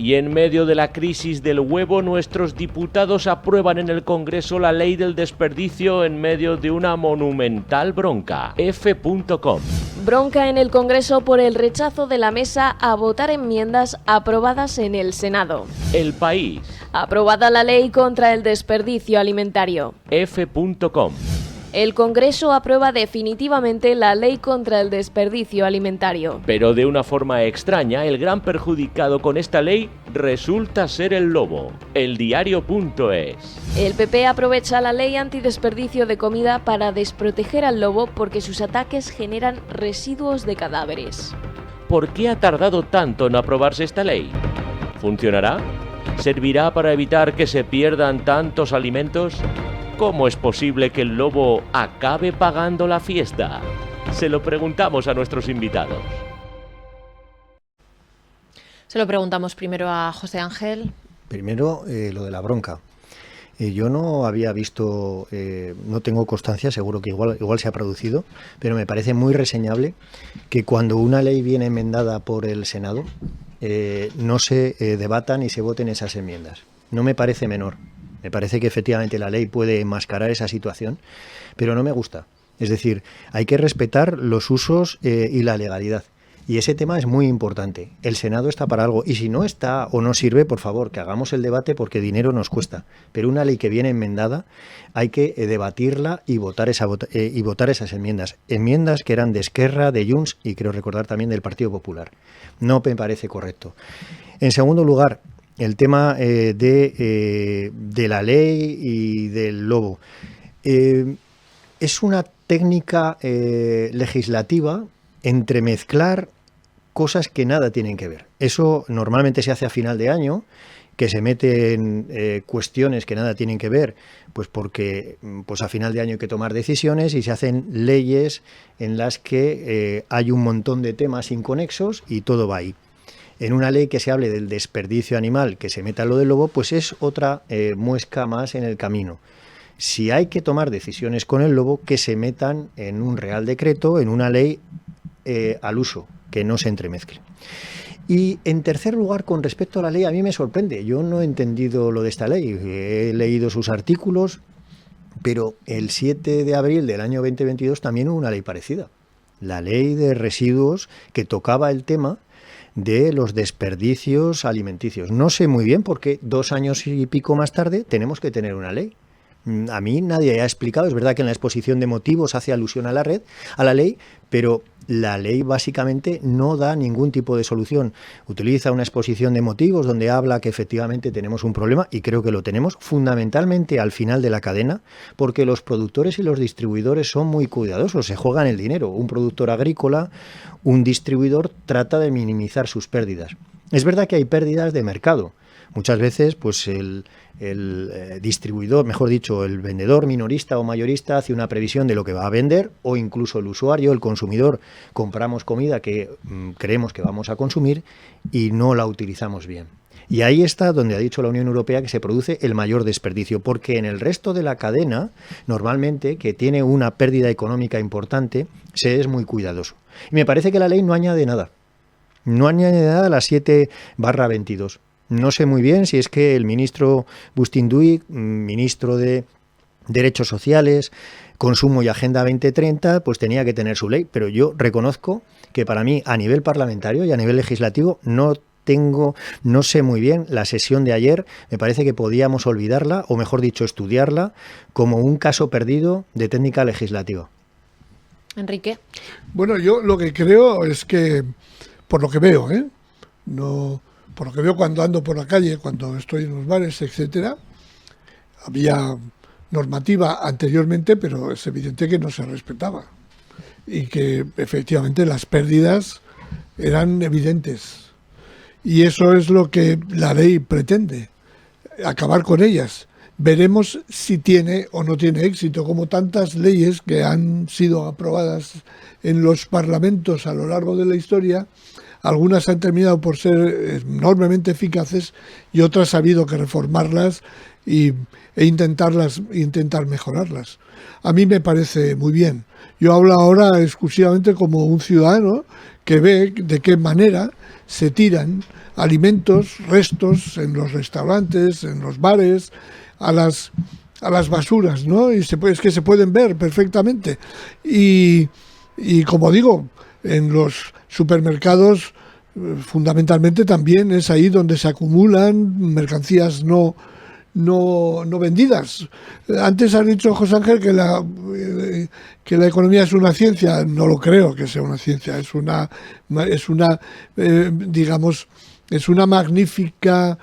Y en medio de la crisis del huevo, nuestros diputados aprueban en el Congreso la ley del desperdicio en medio de una monumental bronca. F.com. Bronca en el Congreso por el rechazo de la mesa a votar enmiendas aprobadas en el Senado. El País. Aprobada la ley contra el desperdicio alimentario. F.com. El Congreso aprueba definitivamente la ley contra el desperdicio alimentario. Pero de una forma extraña, el gran perjudicado con esta ley resulta ser el lobo. Eldiario.es. El PP aprovecha la ley antidesperdicio de comida para desproteger al lobo porque sus ataques generan residuos de cadáveres. ¿Por qué ha tardado tanto en aprobarse esta ley? ¿Funcionará? ¿Servirá para evitar que se pierdan tantos alimentos? ¿Cómo es posible que el lobo acabe pagando la fiesta? Se lo preguntamos a nuestros invitados. Se lo preguntamos primero a José Ángel. Primero, lo de la bronca. Yo no había visto, no tengo constancia, seguro que igual se ha producido, pero me parece muy reseñable que cuando una ley viene enmendada por el Senado, no se debatan y se voten esas enmiendas. No me parece menor. Me parece que efectivamente la ley puede enmascarar esa situación, pero no me gusta. Es decir, hay que respetar los usos y la legalidad. Y ese tema es muy importante. El Senado está para algo. Y si no está o no sirve, por favor, que hagamos el debate porque dinero nos cuesta. Pero una ley que viene enmendada, hay que debatirla y votar esas enmiendas. Enmiendas que eran de Esquerra, de Junts y creo recordar también del Partido Popular. No me parece correcto. En segundo lugar, el tema de la ley y del lobo. Es una técnica legislativa entremezclar cosas que nada tienen que ver. Eso normalmente se hace a final de año, que se meten cuestiones que nada tienen que ver, pues porque pues a final de año hay que tomar decisiones y se hacen leyes en las que hay un montón de temas inconexos y todo va ahí. En una ley que se hable del desperdicio animal, que se meta lo del lobo, pues es otra muesca más en el camino. Si hay que tomar decisiones con el lobo, que se metan en un real decreto, en una ley al uso, que no se entremezcle. Y en tercer lugar, con respecto a la ley, a mí me sorprende. Yo no he entendido lo de esta ley. He leído sus artículos, pero el 7 de abril del año 2022 también hubo una ley parecida. La ley de residuos que tocaba el tema de los desperdicios alimenticios. No sé muy bien por qué 2 años y pico más tarde tenemos que tener una ley. A mí nadie ha explicado, es verdad que en la exposición de motivos hace alusión a la ley, pero la ley básicamente no da ningún tipo de solución. Utiliza una exposición de motivos donde habla que efectivamente tenemos un problema, y creo que lo tenemos fundamentalmente al final de la cadena, porque los productores y los distribuidores son muy cuidadosos, se juegan el dinero. Un productor agrícola, un distribuidor trata de minimizar sus pérdidas. Es verdad que hay pérdidas de mercado. Muchas veces pues el distribuidor, mejor dicho, el vendedor minorista o mayorista hace una previsión de lo que va a vender, o incluso el usuario, el consumidor, compramos comida que creemos que vamos a consumir y no la utilizamos bien. Y ahí está donde ha dicho la Unión Europea que se produce el mayor desperdicio, porque en el resto de la cadena, normalmente, que tiene una pérdida económica importante, se es muy cuidadoso. Y me parece que la ley no añade nada. No añade nada a la 7/22. No sé muy bien si es que el ministro Bustinduy, ministro de Derechos Sociales, Consumo y Agenda 2030, pues tenía que tener su ley, pero yo reconozco que para mí, a nivel parlamentario y a nivel legislativo, no sé muy bien la sesión de ayer. Me parece que podíamos olvidarla, o mejor dicho, estudiarla como un caso perdido de técnica legislativa. Enrique. Bueno, yo lo que creo es que, por lo que veo, por lo que veo cuando ando por la calle, cuando estoy en los bares, etcétera, había normativa anteriormente, pero es evidente que no se respetaba y que efectivamente las pérdidas eran evidentes. Y eso es lo que la ley pretende, acabar con ellas. Veremos si tiene o no tiene éxito, como tantas leyes que han sido aprobadas en los parlamentos a lo largo de la historia. Algunas han terminado por ser enormemente eficaces y otras ha habido que reformarlas e intentar mejorarlas. A mí me parece muy bien. Yo hablo ahora exclusivamente como un ciudadano que ve de qué manera se tiran alimentos, restos en los restaurantes, en los bares, a las basuras, ¿no? Y es que se pueden ver perfectamente. Y como digo, en los supermercados fundamentalmente también es ahí donde se acumulan mercancías no vendidas. Antes has dicho, José Ángel, que la economía es una ciencia. No lo creo que sea una ciencia. Es una magnífica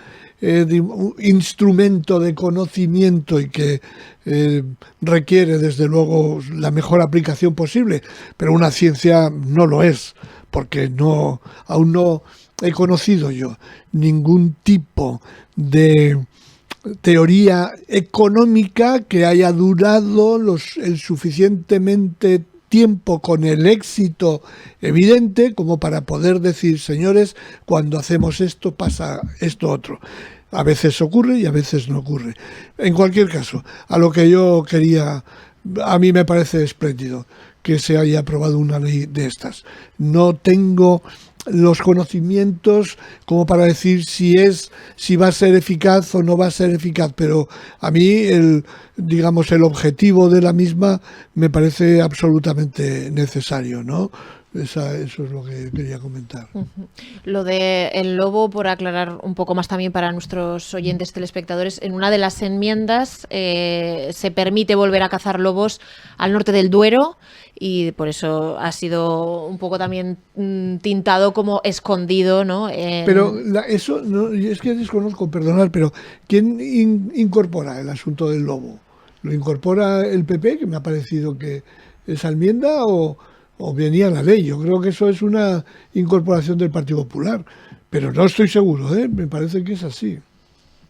instrumento de conocimiento y que requiere desde luego la mejor aplicación posible, pero una ciencia no lo es, porque aún no he conocido yo ningún tipo de teoría económica que haya durado el suficientemente tiempo con el éxito evidente como para poder decir, señores, cuando hacemos esto pasa esto otro. A veces ocurre y a veces no ocurre. En cualquier caso, a lo que yo quería, a mí me parece espléndido que se haya aprobado una ley de estas. No tengo los conocimientos como para decir si va a ser eficaz o no va a ser eficaz, pero a mí el objetivo de la misma me parece absolutamente necesario, ¿no? Eso es lo que quería comentar. Lo de el lobo, por aclarar un poco más también para nuestros oyentes telespectadores, en una de las enmiendas se permite volver a cazar lobos al norte del Duero y por eso ha sido un poco también tintado como escondido, ¿no? Pero eso, no, es que desconozco, perdonad, pero ¿quién incorpora el asunto del lobo? ¿Lo incorpora el PP, que me ha parecido que esa enmienda, o venía la ley? Yo creo que eso es una incorporación del Partido Popular, pero no estoy seguro, me parece que es así.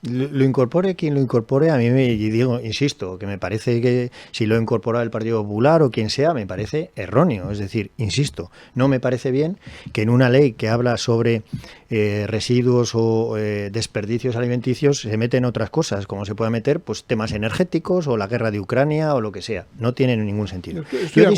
Lo incorpore quien lo incorpore, a mí insisto, que me parece que si lo incorpora el Partido Popular o quien sea, me parece erróneo. Es decir, insisto, no me parece bien que en una ley que habla sobre residuos o desperdicios alimenticios se meten otras cosas, como se puede meter pues temas energéticos o la guerra de Ucrania o lo que sea. No tiene ningún sentido. Yo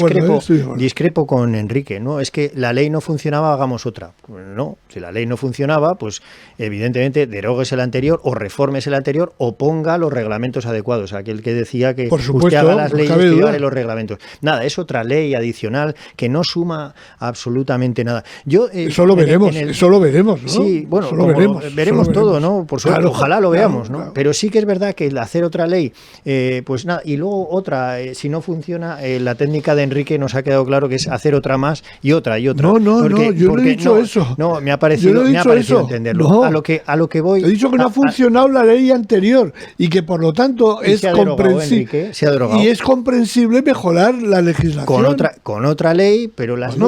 discrepo con Enrique, ¿no? Es que la ley no funcionaba, hagamos otra. No, si la ley no funcionaba, pues evidentemente deróguese la anterior o reformes el anterior o ponga los reglamentos adecuados. Aquel que decía que por supuesto, usted haga las leyes que yo haré los reglamentos. Nada, es otra ley adicional que no suma absolutamente nada. Eso lo veremos, ¿no? Sí, bueno, veremos todo, ¿no? Por suerte, claro, ojalá lo veamos, ¿no? Claro. Pero sí que es verdad que el hacer otra ley, pues nada, y luego otra, si no funciona, la técnica de Enrique nos ha quedado claro que es hacer otra más y otra y otra. No, yo no he dicho eso. No, me ha parecido entenderlo. No. A lo que voy. He dicho que no ha funcionado la ley anterior y que por lo tanto es comprensible. Y es comprensible mejorar la legislación. Con otra ley, pero las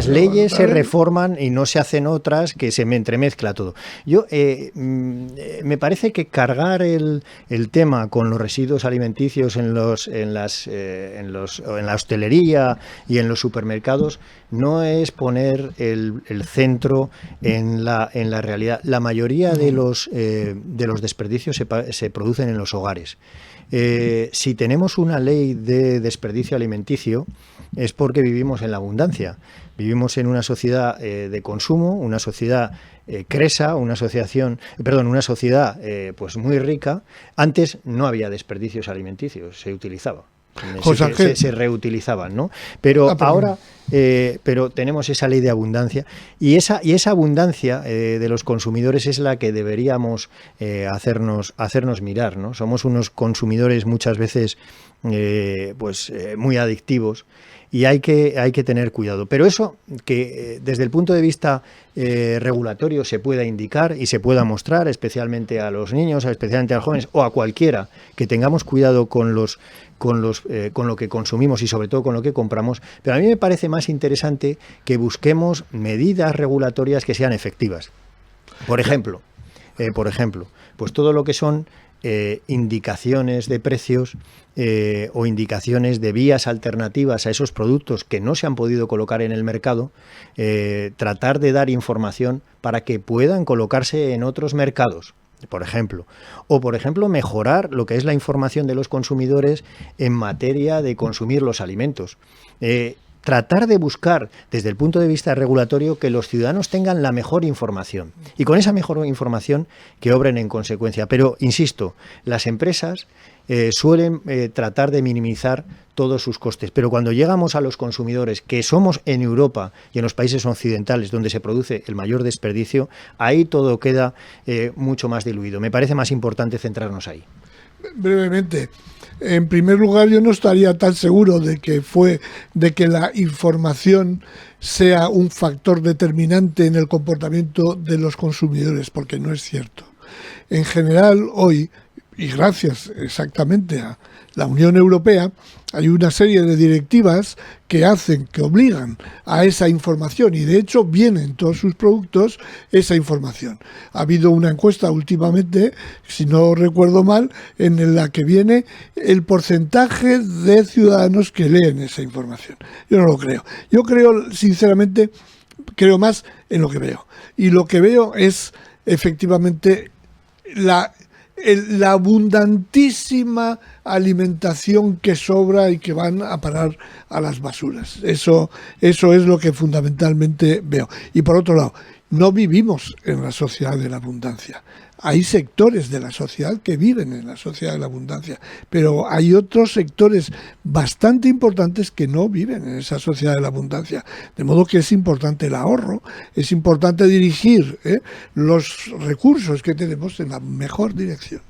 leyes se reforman y no se hacen otras que se me entremezcla todo. Yo me parece que cargar el tema con los residuos alimenticios en la hostelería y en los supermercados no es poner el centro en la realidad. La mayoría de los desperdicios se producen en los hogares. Si tenemos una ley de desperdicio alimenticio es porque vivimos en la abundancia. Vivimos en una sociedad de consumo, una sociedad cresa, una sociedad pues muy rica. Antes no había desperdicios alimenticios, se utilizaba. Se reutilizaban, ¿no? Pero ahora tenemos esa ley de abundancia y esa abundancia de los consumidores es la que deberíamos hacernos mirar, ¿no? Somos unos consumidores muchas veces muy adictivos y hay que tener cuidado. Pero eso que desde el punto de vista regulatorio se pueda indicar y se pueda mostrar, especialmente a los niños, especialmente a los jóvenes o a cualquiera, que tengamos cuidado con lo que consumimos y sobre todo con lo que compramos. Pero a mí me parece más interesante que busquemos medidas regulatorias que sean efectivas. Por ejemplo, pues todo lo que son indicaciones de precios o indicaciones de vías alternativas a esos productos que no se han podido colocar en el mercado, tratar de dar información para que puedan colocarse en otros mercados, por ejemplo. O, por ejemplo, mejorar lo que es la información de los consumidores en materia de consumir los alimentos. tratar de buscar, desde el punto de vista regulatorio, que los ciudadanos tengan la mejor información. Y con esa mejor información que obren en consecuencia. Pero, insisto, las empresas suelen tratar de minimizar todos sus costes. Pero cuando llegamos a los consumidores, que somos en Europa y en los países occidentales donde se produce el mayor desperdicio, ahí todo queda mucho más diluido. Me parece más importante centrarnos ahí. Brevemente, en primer lugar, yo no estaría tan seguro de que la información sea un factor determinante en el comportamiento de los consumidores, porque no es cierto. En general, hoy, y gracias exactamente a la Unión Europea, hay una serie de directivas que obligan a esa información, y de hecho viene en todos sus productos esa información. Ha habido una encuesta últimamente, si no recuerdo mal, en la que viene el porcentaje de ciudadanos que leen esa información. Yo no lo creo. Yo creo, sinceramente, creo más en lo que veo. Y lo que veo es efectivamente la abundantísima alimentación que sobra y que van a parar a las basuras. Eso es lo que fundamentalmente veo. Y por otro lado, no vivimos en la sociedad de la abundancia. Hay sectores de la sociedad que viven en la sociedad de la abundancia, pero hay otros sectores bastante importantes que no viven en esa sociedad de la abundancia. De modo que es importante el ahorro, es importante dirigir los recursos que tenemos en la mejor dirección.